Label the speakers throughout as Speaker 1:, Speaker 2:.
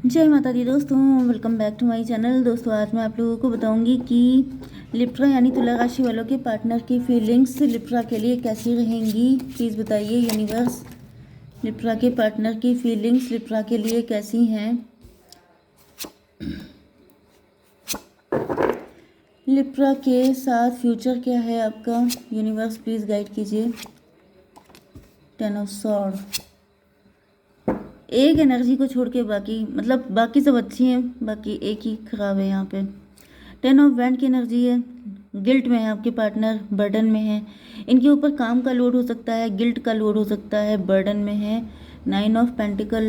Speaker 1: जय माता दी दोस्तों, welcome back to my channel. दोस्तों आज मैं आप लोगों को बताऊंगी कि लिब्रा यानी तुला राशि वालों के पार्टनर की फीलिंग्स लिब्रा के लिए कैसी रहेंगी। प्लीज़ बताइए यूनिवर्स, लिब्रा के पार्टनर की फीलिंग्स लिब्रा के लिए कैसी हैं। लिब्रा के साथ फ्यूचर क्या है आपका, यूनिवर्स प्लीज़ गाइड कीजिए। 10 ऑफ सॉर्ड, एक एनर्जी को छोड़ के बाकी सब अच्छी हैं, बाकी एक ही खराब है यहाँ पे। 10 ऑफ वैंड की एनर्जी है, गिल्ट में है आपके पार्टनर, बर्डन में है। इनके ऊपर काम का लोड हो सकता है, गिल्ट का लोड हो सकता है, बर्डन में है। 9 ऑफ पेंटिकल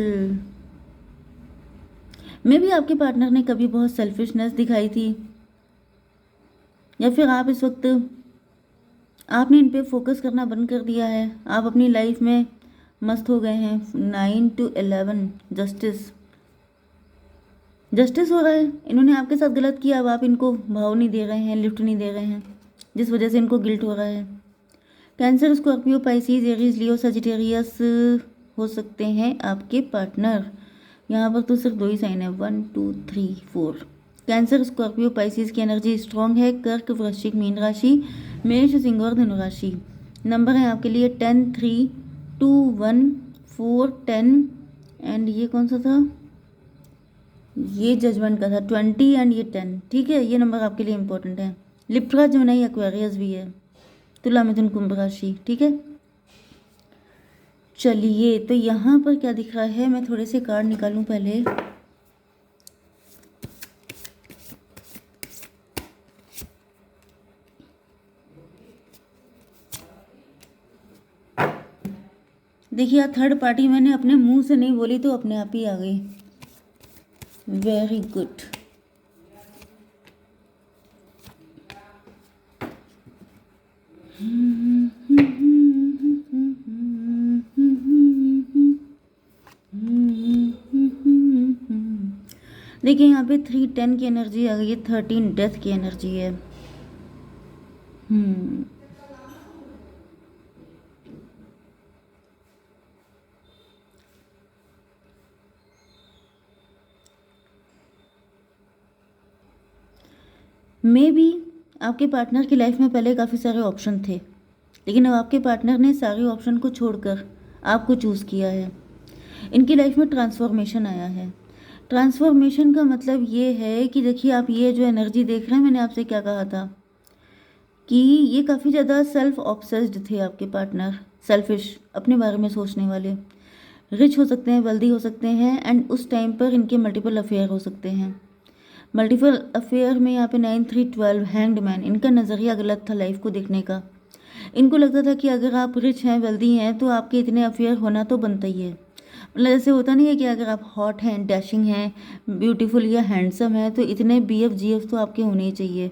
Speaker 1: में भी आपके पार्टनर ने कभी बहुत सेल्फिशनेस दिखाई थी, या फिर आप इस वक्त आपने इन पे फोकस करना बंद कर दिया है। आप अपनी लाइफ में मस्त हो गए हैं। 9 to 11 जस्टिस, जस्टिस हो रहा है। इन्होंने आपके साथ गलत किया, अब आप इनको भाव नहीं दे रहे हैं, लिफ्ट नहीं दे रहे हैं, जिस वजह से इनको गिल्ट हो रहा है। कैंसर, स्कॉर्पियो, पाइसिस, एरीज, लियो, सजिटेरियस हो सकते हैं आपके पार्टनर। यहाँ पर तो सिर्फ 2 ही साइन है, 1 2 3 4। कैंसर, स्कॉर्पियो, पाइसिस की एनर्जी स्ट्रॉन्ग है। कर्क, वृश्चिक, मीन राशि, मेष, सिंह और धनु राशि। नंबर है आपके लिए 10 3 2 1 4 10 एंड ये कौन सा था, ये जजमेंट का था 20 एंड ये 10। ठीक है, ये नंबर आपके लिए इंपॉर्टेंट है। लिब्रा जो नहीं, एक्वेरियस भी है, तुला, मिथुन, कुंभ राशि। ठीक है, चलिए तो यहाँ पर क्या दिख रहा है, मैं थोड़े से कार्ड निकालूं पहले। देखिए, थर्ड पार्टी मैंने अपने मुंह से नहीं बोली तो अपने आप ही आ गई। Very good. देखिए यहाँ पे 3 10 की एनर्जी आ गई है, 13 डेथ की एनर्जी है। मे बी आपके पार्टनर की लाइफ में पहले काफ़ी सारे ऑप्शन थे, लेकिन अब आपके पार्टनर ने सारे ऑप्शन को छोड़कर आपको चूज़ किया है। इनकी लाइफ में ट्रांसफॉर्मेशन आया है। ट्रांसफॉर्मेशन का मतलब ये है कि देखिए, आप ये जो एनर्जी देख रहे हैं, मैंने आपसे क्या कहा था कि ये काफ़ी ज़्यादा सेल्फ ऑब्सेस्ड थे आपके पार्टनर, सेल्फिश, अपने बारे में सोचने वाले। रिच हो सकते हैं, वेल्दी हो सकते हैं, एंड उस टाइम पर इनके मल्टीपल अफेयर हो सकते हैं। मल्टीपल अफेयर में यहाँ पे 9 3 12 हैंग्ड मैन, इनका नज़रिया गलत था लाइफ को देखने का। इनको लगता था कि अगर आप रिच हैं, वेल्दी हैं, तो आपके इतने अफेयर होना तो बनता ही है। मतलब ऐसे होता नहीं है कि अगर आप हॉट हैं, डैशिंग हैं, ब्यूटीफुल या हैंडसम है तो इतने BF GF तो आपके होने ही चाहिए।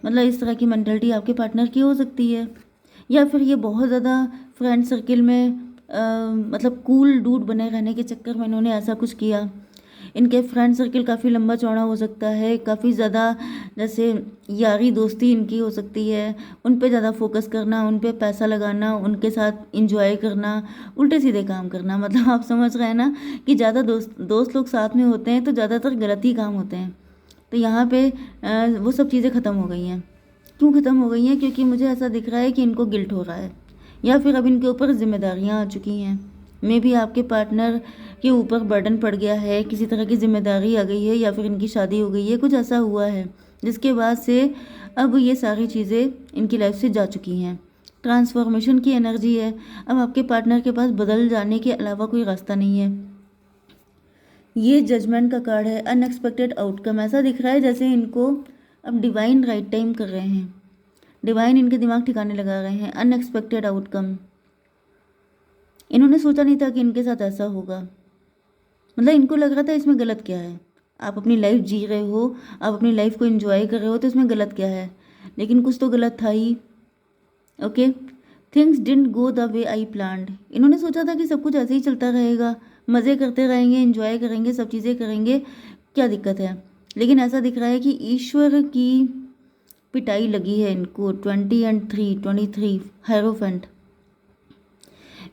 Speaker 1: मतलब इस तरह की मेंटलिटी आपके पार्टनर की हो सकती है। या फिर ये बहुत ज़्यादा फ्रेंड सर्किल में मतलब कूल डूड बने रहने के चक्कर में इन्होंने ऐसा कुछ किया। इनके फ्रेंड सर्किल काफ़ी लंबा चौड़ा हो सकता है, काफ़ी ज़्यादा जैसे यारी दोस्ती इनकी हो सकती है। उन पे ज़्यादा फोकस करना, उन पे पैसा लगाना, उनके साथ इंजॉय करना, उल्टे सीधे काम करना। मतलब आप समझ रहे हैं ना कि ज़्यादा दोस्त लोग साथ में होते हैं तो ज़्यादातर गलत ही काम होते हैं। तो यहाँ पे वो सब चीज़ें ख़त्म हो गई हैं। क्यों ख़त्म हो गई हैं? क्योंकि मुझे ऐसा दिख रहा है कि इनको गिल्ट हो रहा है, या फिर अब इनके ऊपर जिम्मेदारियाँ आ चुकी हैं। मे भी आपके पार्टनर के ऊपर बर्डन पड़ गया है, किसी तरह की जिम्मेदारी आ गई है, या फिर इनकी शादी हो गई है, कुछ ऐसा हुआ है जिसके बाद से अब ये सारी चीज़ें इनकी लाइफ से जा चुकी हैं। ट्रांसफॉर्मेशन की एनर्जी है। अब आपके पार्टनर के पास बदल जाने के अलावा कोई रास्ता नहीं है। ये जजमेंट का कार्ड है, अनएक्सपेक्टेड आउटकम। ऐसा दिख रहा है जैसे इनको अब डिवाइन राइट टाइम कर रहे हैं, डिवाइन इनके दिमाग ठिकाने लगा रहे हैं। अनएक्सपेक्टेड आउटकम, इन्होंने सोचा नहीं था कि इनके साथ ऐसा होगा। मतलब इनको लग रहा था इसमें गलत क्या है, आप अपनी लाइफ जी रहे हो, आप अपनी लाइफ को एंजॉय कर रहे हो, तो इसमें गलत क्या है। लेकिन कुछ तो गलत था ही। Okay, things didn't go the way I planned. इन्होंने सोचा था कि सब कुछ ऐसे ही चलता रहेगा, मज़े करते रहेंगे, एंजॉय करेंगे, सब चीज़ें करेंगे, क्या दिक्कत है। लेकिन ऐसा दिख रहा है कि ईश्वर की पिटाई लगी है इनको। 20 एंड 3 23 हायरोफेंट।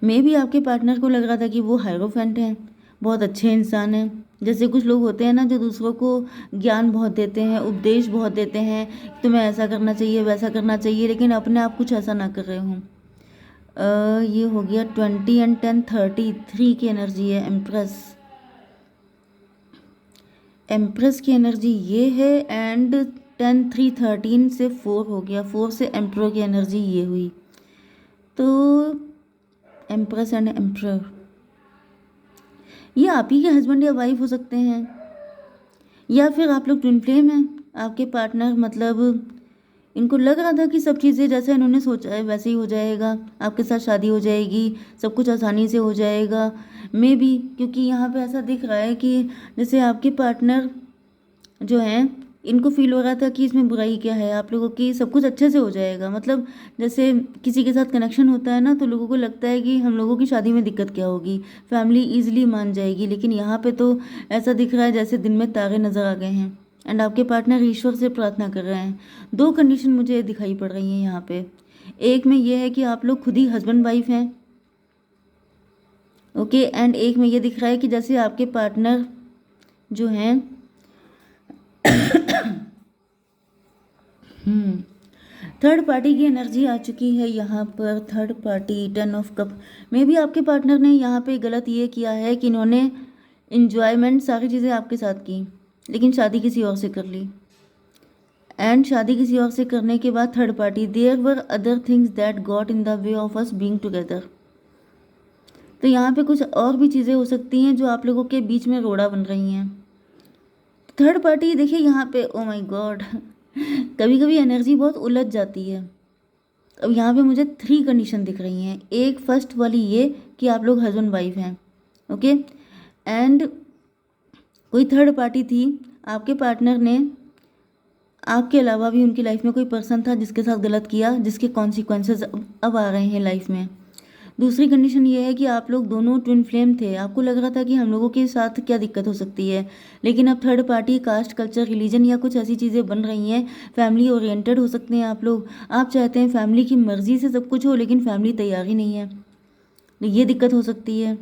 Speaker 1: मे भी आपके पार्टनर को लग रहा था कि वो हायरोफेंट हैं, बहुत अच्छे इंसान हैं। जैसे कुछ लोग होते हैं ना जो दूसरों को ज्ञान बहुत देते हैं, उपदेश बहुत देते हैं, तुम्हें ऐसा करना चाहिए वैसा करना चाहिए, लेकिन अपने आप कुछ ऐसा ना कर रहे हों। ये हो गया 20 एंड 10 33 की एनर्जी है एम्प्रेस। एम्प्रेस की एनर्जी ये है एंड 10 3 13 से 4 हो गया, 4 से एम्प्रो की एनर्जी ये हुई। तो एम्प्रेस एंड एम्प्रर ये आप ही के हस्बैंड या वाइफ हो सकते हैं, या फिर आप लोग ट्विन फ्लेम हैं। आपके पार्टनर मतलब इनको लग रहा था कि सब चीज़ें जैसे इन्होंने सोचा है वैसे ही हो जाएगा, आपके साथ शादी हो जाएगी, सब कुछ आसानी से हो जाएगा। मे बी क्योंकि यहाँ पे ऐसा दिख रहा है कि जैसे आपके पार्टनर जो हैं इनको फील हो रहा था कि इसमें बुराई क्या है, आप लोगों की सब कुछ अच्छे से हो जाएगा। मतलब जैसे किसी के साथ कनेक्शन होता है ना तो लोगों को लगता है कि हम लोगों की शादी में दिक्कत क्या होगी, फैमिली ईजिली मान जाएगी, लेकिन यहाँ पे तो ऐसा दिख रहा है जैसे दिन में तारे नज़र आ गए हैं एंड आपके पार्टनर ईश्वर से प्रार्थना कर रहे हैं। दो कंडीशन मुझे दिखाई पड़ रही हैं यहाँ पे। एक में ये है कि आप लोग खुद ही हस्बैंड वाइफ हैं, ओके, एंड एक में ये दिख रहा है कि जैसे आपके पार्टनर जो हैं थर्ड पार्टी की एनर्जी आ चुकी है यहाँ पर। थर्ड पार्टी 10 ऑफ कप में भी आपके पार्टनर ने यहाँ पे गलत ये किया है कि इन्होंने इन्जॉयमेंट सारी चीज़ें आपके साथ की, लेकिन शादी किसी और से कर ली। एंड शादी किसी और से करने के बाद third party there were other things that got in the way of us being together. तो यहाँ पे कुछ और भी चीज़ें हो सकती हैं जो आप लोगों के बीच में रोड़ा बन रही हैं। थर्ड पार्टी देखिए यहाँ पे, ओ माय गॉड, कभी कभी एनर्जी बहुत उलझ जाती है। अब यहाँ पे मुझे 3 कंडीशन दिख रही हैं। एक फर्स्ट वाली ये कि आप लोग हस्बैंड वाइफ हैं, ओके, एंड कोई थर्ड पार्टी थी, आपके पार्टनर ने आपके अलावा भी उनकी लाइफ में कोई पर्सन था जिसके साथ गलत किया, जिसके कॉन्सिक्वेंसेस अब आ रहे हैं लाइफ में। दूसरी कंडीशन ये है कि आप लोग दोनों ट्विन फ्लेम थे, आपको लग रहा था कि हम लोगों के साथ क्या दिक्कत हो सकती है, लेकिन अब third party caste culture religion या कुछ ऐसी चीज़ें बन रही हैं। फैमिली ओरिएंटेड हो सकते हैं आप लोग, आप चाहते हैं फैमिली की मर्ज़ी से सब कुछ हो, लेकिन फैमिली तैयार ही नहीं है, ये दिक्कत हो सकती है,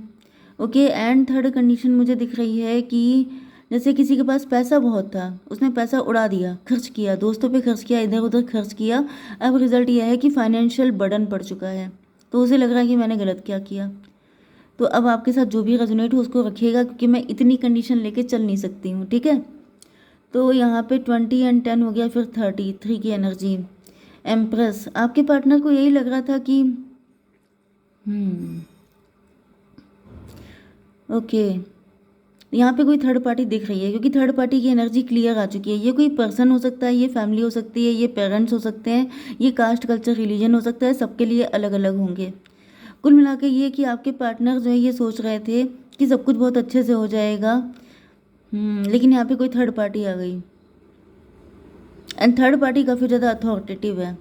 Speaker 1: ओके। एंड थर्ड कंडीशन मुझे दिख रही है कि जैसे किसी के पास पैसा बहुत था, उसने पैसा उड़ा दिया, खर्च किया, दोस्तों पे खर्च किया, इधर उधर खर्च किया, अब रिजल्ट यह है कि फाइनेंशियल बर्डन पड़ चुका है, तो उसे लग रहा है कि मैंने गलत क्या किया। तो अब आपके साथ जो भी रेजोनेट हो उसको रखिएगा, क्योंकि मैं इतनी कंडीशन लेके चल नहीं सकती हूँ, ठीक है। तो यहाँ पे 20 एंड 10 हो गया, फिर 33 की एनर्जी एम्प्रेस। आपके पार्टनर को यही लग रहा था कि ओके, यहाँ पे कोई थर्ड पार्टी दिख रही है, क्योंकि थर्ड पार्टी की एनर्जी क्लियर आ चुकी है। ये कोई पर्सन हो सकता है, ये फैमिली हो सकती है, ये पेरेंट्स हो सकते हैं, ये कास्ट कल्चर रिलीजन हो सकता है, सबके लिए अलग अलग होंगे। कुल मिला के ये कि आपके पार्टनर जो है ये सोच रहे थे कि सब कुछ बहुत अच्छे से हो जाएगा, लेकिन यहाँ पे कोई थर्ड पार्टी आ गई एंड थर्ड पार्टी काफ़ी ज़्यादा अथॉरिटेटिव है,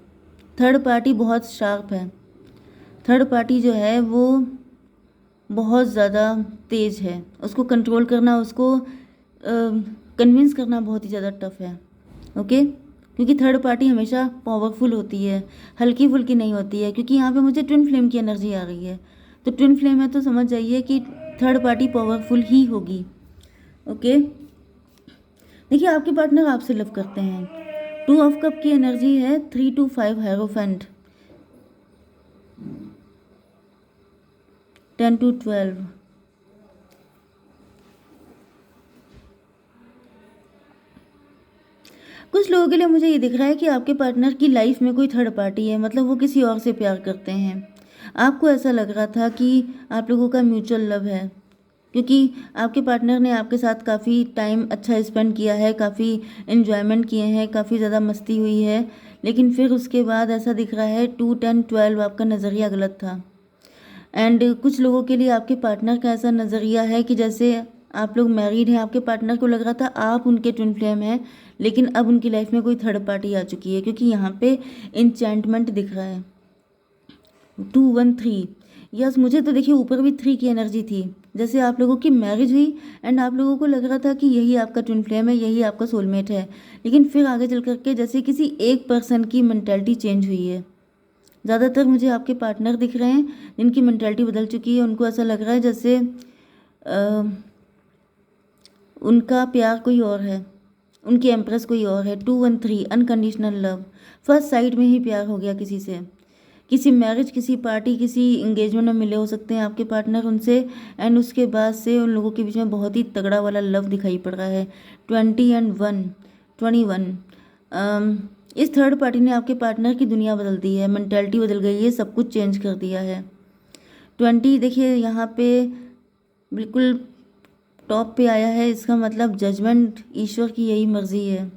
Speaker 1: थर्ड पार्टी बहुत शार्प है, थर्ड पार्टी जो है वो बहुत ज़्यादा तेज़ है, उसको कंट्रोल करना, उसको कन्विंस करना बहुत ही ज़्यादा टफ है, ओके। क्योंकि थर्ड पार्टी हमेशा पावरफुल होती है, हल्की फुल्की नहीं होती है। क्योंकि यहाँ पे मुझे ट्विन फ्लेम की एनर्जी आ रही है, तो ट्विन फ्लेम है तो समझ जाइए कि थर्ड पार्टी पावरफुल ही होगी, ओके। देखिए आपके पार्टनर आपसे लव करते हैं। 2 ऑफ कप की एनर्जी है, 3 to 5 हेरोफेंट, 10 to 12। कुछ लोगों के लिए मुझे ये दिख रहा है कि आपके पार्टनर की लाइफ में कोई थर्ड पार्टी है, मतलब वो किसी और से प्यार करते हैं। आपको ऐसा लग रहा था कि आप लोगों का म्यूचुअल लव है, क्योंकि आपके पार्टनर ने आपके साथ काफ़ी टाइम अच्छा स्पेंड किया है, काफ़ी इन्जॉयमेंट किए हैं, काफ़ी ज़्यादा मस्ती हुई है, लेकिन फिर उसके बाद ऐसा दिख रहा है 2 10 12 आपका नज़रिया गलत था। एंड कुछ लोगों के लिए आपके पार्टनर का ऐसा नज़रिया है कि जैसे आप लोग मैरिड हैं, आपके पार्टनर को लग रहा था आप उनके ट्विन फ्लेम हैं, लेकिन अब उनकी लाइफ में कोई थर्ड पार्टी आ चुकी है, क्योंकि यहाँ पे इंचेंटमेंट दिख रहा है। 2 1 3, यस, मुझे तो देखिए ऊपर भी 3 की एनर्जी थी, जैसे आप लोगों की मैरिज हुई एंड आप लोगों को लग रहा था कि यही आपका ट्विन फ्लेम है, यही आपका सोलमेट है, लेकिन फिर आगे चल करके जैसे किसी एक पर्सन की मेंटालिटी चेंज हुई है। ज़्यादातर मुझे आपके पार्टनर दिख रहे हैं जिनकी मेंटालिटी बदल चुकी है, उनको ऐसा लग रहा है जैसे उनका प्यार कोई और है, उनकी एम्प्रेस कोई और है। 213 अनकंडीशनल लव, फर्स्ट साइट में ही प्यार हो गया किसी से, किसी मैरिज, किसी पार्टी, किसी इंगेजमेंट में मिले हो सकते हैं आपके पार्टनर उनसे, एंड उसके बाद से उन लोगों के बीच में बहुत ही तगड़ा वाला लव दिखाई पड़ रहा है। 21 इस थर्ड पार्टी ने आपके पार्टनर की दुनिया बदल दी है, मेंटालिटी बदल गई है, सब कुछ चेंज कर दिया है। 20 देखिए यहाँ पे बिल्कुल टॉप पे आया है, इसका मतलब जजमेंट, ईश्वर की यही मर्जी है।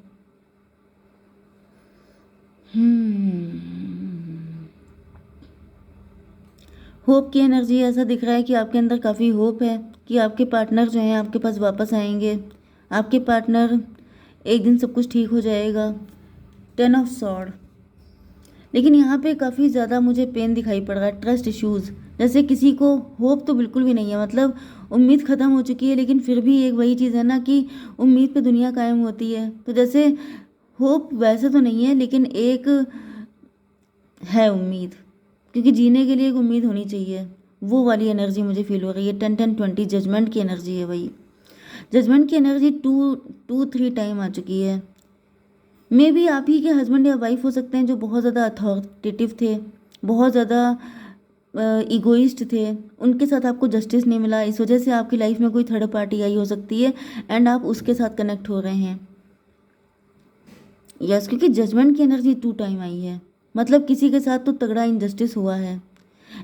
Speaker 1: होप की एनर्जी, ऐसा दिख रहा है कि आपके अंदर काफ़ी होप है कि आपके पार्टनर जो हैं आपके पास वापस आएंगे। आपके पार्टनर, एक दिन सब कुछ ठीक हो जाएगा। 10 ऑफ सॉर्ड, लेकिन यहाँ पे काफ़ी ज़्यादा मुझे पेन दिखाई पड़ रहा है, ट्रस्ट इश्यूज़। जैसे किसी को होप तो बिल्कुल भी नहीं है, मतलब उम्मीद ख़त्म हो चुकी है, लेकिन फिर भी एक वही चीज़ है ना कि उम्मीद पे दुनिया कायम होती है। तो जैसे होप वैसे तो नहीं है, लेकिन एक है उम्मीद, क्योंकि जीने के लिए एक उम्मीद होनी चाहिए। वो वाली एनर्जी मुझे फील हो रही है। 10-10-20 जजमेंट की एनर्जी है वही। जजमेंट की एनर्जी 2-3 टाइम आ चुकी है। मे बी आप ही के हस्बैंड या वाइफ हो सकते हैं जो बहुत ज़्यादा अथॉरिटेटिव थे, बहुत ज़्यादा इगोइस्ट थे, उनके साथ आपको जस्टिस नहीं मिला, इस वजह से आपकी लाइफ में कोई थर्ड पार्टी आई हो सकती है एंड आप उसके साथ कनेक्ट हो रहे हैं। यस, क्योंकि जजमेंट की एनर्जी 2 टाइम आई है, मतलब किसी के साथ तो तगड़ा इनजस्टिस हुआ है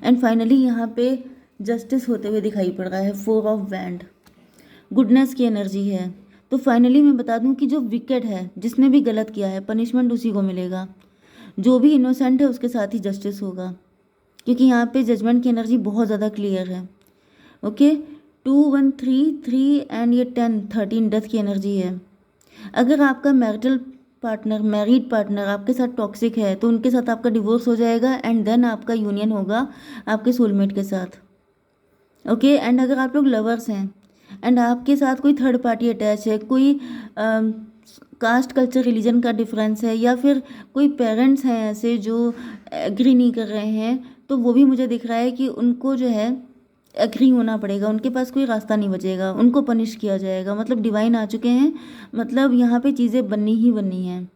Speaker 1: एंड फाइनली यहाँ पे जस्टिस होते हुए दिखाई पड़ रहा है। 4 ऑफ वैंड, गुडनेस की एनर्जी है। तो फाइनली मैं बता दूं कि जो विकेट है, जिसने भी गलत किया है, पनिशमेंट उसी को मिलेगा। जो भी इनोसेंट है उसके साथ ही जस्टिस होगा, क्योंकि यहाँ पे जजमेंट की एनर्जी बहुत ज़्यादा क्लियर है। ओके, 2-1-3-3 एंड ये 10-13 डेथ की एनर्जी है। अगर आपका मैरिड पार्टनर आपके साथ टॉक्सिक है तो उनके साथ आपका डिवोर्स हो जाएगा एंड देन आपका यूनियन होगा आपके सोलमेट के साथ। ओके, एंड अगर आप लोग लवर्स हैं एंड आपके साथ कोई थर्ड पार्टी अटैच है, कोई कास्ट, कल्चर, रिलीजन का डिफरेंस है, या फिर कोई पेरेंट्स हैं ऐसे जो एग्री नहीं कर रहे हैं, तो वो भी मुझे दिख रहा है कि उनको जो है एग्री होना पड़ेगा, उनके पास कोई रास्ता नहीं बचेगा, उनको पनिश किया जाएगा। मतलब डिवाइन आ चुके हैं, मतलब यहाँ पे चीज़ें बननी ही बननी हैं।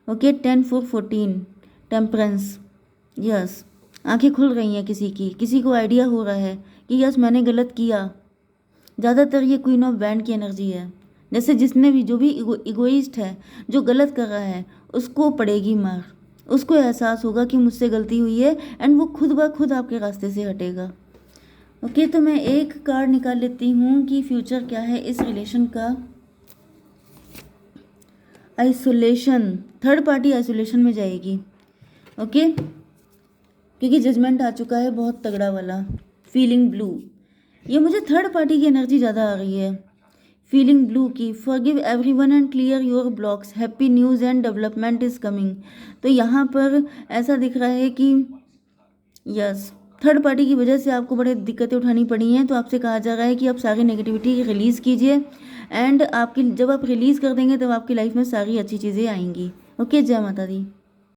Speaker 1: Okay, 10-4-14 temperance. यस, आंखें खुल रही हैं किसी को आइडिया हो रहा है कि यस मैंने गलत किया। ज़्यादातर ये क्वीन ऑफ वैंड की एनर्जी है। जैसे जिसने भी, जो भी इगोइस्ट है, जो गलत कर रहा है, उसको पड़ेगी मार, उसको एहसास होगा कि मुझसे गलती हुई है एंड वो खुद ब खुद आपके रास्ते से हटेगा। ओके, तो मैं एक कार्ड निकाल लेती हूँ कि फ्यूचर क्या है इस रिलेशन का। आइसोलेशन, थर्ड पार्टी आइसोलेशन में जाएगी। ओके, क्योंकि जजमेंट आ चुका है बहुत तगड़ा वाला। फीलिंग ब्लू, ये मुझे थर्ड पार्टी की एनर्जी ज़्यादा आ रही है। फीलिंग ब्लू की, forgive everyone and clear your blocks, happy news and development is coming. तो यहाँ पर ऐसा दिख रहा है कि यस, थर्ड पार्टी की वजह से आपको बड़े दिक्कतें उठानी पड़ी हैं, तो आपसे कहा जा रहा है कि आप सारी नेगेटिविटी रिलीज़ कीजिए एंड आपकी, जब आप रिलीज़ कर देंगे तब आपकी लाइफ में सारी अच्छी चीज़ें आएंगी। ओके, जय माता दी।